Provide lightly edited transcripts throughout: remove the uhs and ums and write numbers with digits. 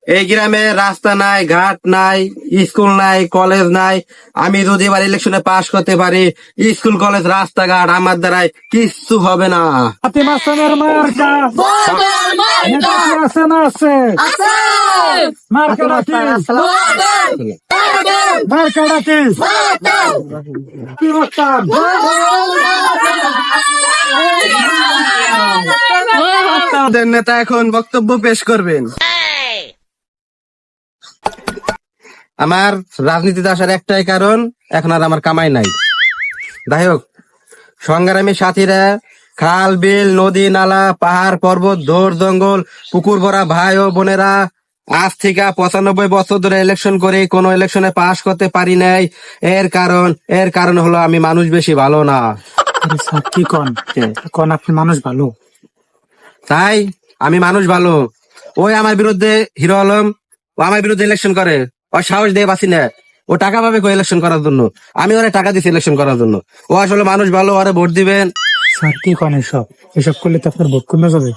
এই গ্রামে রাস্তা নাই, ঘাট নাই, স্কুল নাই, কলেজ নাই। আমি যদি এবার ইলেকশনে পাশ করতে পারি, স্কুল কলেজ রাস্তাঘাট আমার দ্বারাই কিচ্ছু হবে না। ফাতেমা হাসানের মার্কা নেতা কি আছে না আছে? মার্কাটা কি? মার্কাটা কি? কি করতাম? আমাদের নেতা এখন বক্তব্য পেশ করবেন। আমার রাজনীতিতে আসার একটাই কারণ, এখন আর আমার কামাই নাই। যাই হোক, সংগ্রামী সাথীরা, খাল বিল নদী নালা পাহাড় পর্বত দৌড় জঙ্গল পুকুর ভরা ভাই ও বোনেরা, আজ থেকে 95 বছর ধরে ইলেকশন করে কোনো ইলেকশনে পাশ করতে পারি নাই। এর কারণ হলো আমি মানুষ বেশি ভালো না। আরে স্যার কি কোন আপনি মানুষ ভালো? তাই আমি মানুষ ভালো। ওই আমার বিরুদ্ধে হিরো আলম, ও আমার বিরুদ্ধে ইলেকশন করে, ও সাহস দিয়ে বাঁচি না। ও টাকা পাবে কো ইলেকশন করার জন্য? আমি ওরে টাকা দিচ্ছি ইলেকশন করার জন্য। ও আসলে মানুষ ভালো, ওরে ভোট দিবেন। স্যার কি কোন এসব করলে তো আপনার ভোট কমে যাবে।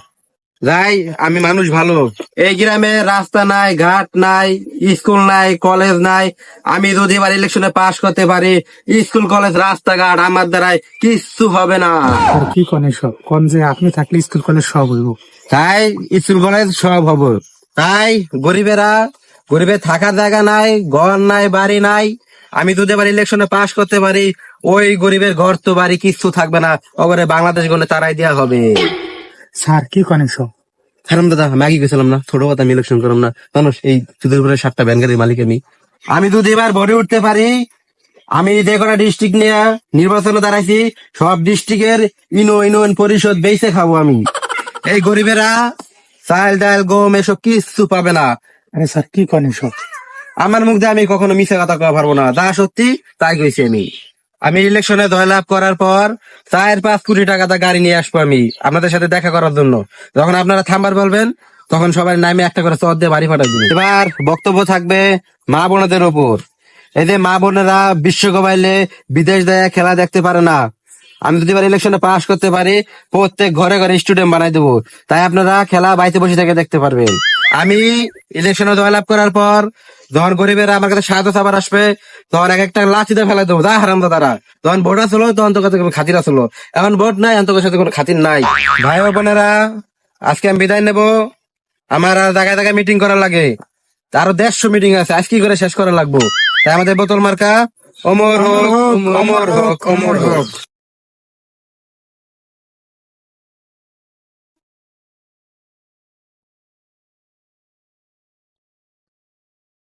যাই, আমি মানুষ ভালো। এই গ্রামে রাস্তা নাই, ঘাট নাই, স্কুল নাই, কলেজ নাই। আমি যদি এবার ইলেকশনে পাশ করতে পারি, স্কুল কলেজ রাস্তাঘাট আমার দ্বারাই কিচ্ছু হবে না। আর কি কোন যে আপনি থাকলে স্কুল কলেজ সব হইব। তাই স্কুল কলেজ সব হবো। তাই গরিবের থাকার জায়গা নাই, ঘর নাই, বাড়ি নাই। আমি যদি এবার ইলেকশনে পাশ করতে পারি, ওই গরিবের ঘর তো বাড়ি কিচ্ছু থাকবে না, ওরে বাংলাদেশ গণে তারাই দেওয়া হবে। স্যার কি কোন হারাম দাদা, আমি আগে গেছিলাম না, ছোট কথা আমি ইলেকশন করলাম না। মানুষ এই চুদের 7টা ভ্যান গাড়ির মালিক আমি যদি এবার ভরে উঠতে পারি, আমি যে কটা ডিস্ট্রিক্ট নিয়ে নির্বাচনে দাঁড়াইছি, সব ডিস্ট্রিক্টের ইউনিয়ন পরিষদ বেঁচে খাবো আমি। এই গরিবেরা চাল ডাল গম এসব কিছু পাবে না। আরে স্যার কি কোন আমার মুখ দিয়ে আমি কখনো মিথ্যা কথা কওয়া পারবো না, যা সত্যি তাই কইছি আমি ইলেকশনে জয়লাভ করার পর 4-5 কোটি টাকা গাড়ি নিয়ে আসবো আমি আপনাদের সাথে দেখা করার জন্য। যখন আপনারা থামবার বলবেন, তখন সবাই নামে একটা করে চট দিয়ে বাড়ি পাঠাই দিবে। এবার বক্তব্য থাকবে মা বোনদের ওপর। এই যে মা বোনেরা বিশ্বকাপ আইলে বিদেশ দেয় খেলা দেখতে পারে না, আমি যদি এবার ইলেকশনে পাশ করতে পারি, প্রত্যেক ঘরে ঘরে স্টুডিয়াম বানাই দেবো। তাই আপনারা খেলা বাড়িতে বসে থেকে দেখতে পারবেন। আমি ইলেকশনে জয়লাভ করার পর যখন গরিবেরা আমার কাছে সাহায্য চাবার আসবে, তখন এক একটা লাঠিতে ফেলাই দেবো, যা হারাম দাদারা। যখন ভোট আসলো তখন তোর কাছে কোনো খাতির আসলো, এখন ভোট নাই, তোর সাথে কোনো খাতির নাই। ভাই ও বোনেরা, আজকে আমি বিদায় নেবো। আমার আর জায়গায় জায়গায় মিটিং করা লাগে, আরো 150 মিটিং আছে, আজকে করে শেষ করা লাগবো। তাই আমাদের বোতল মার্কা অমর হোক, অমর হোক, অমর হোক।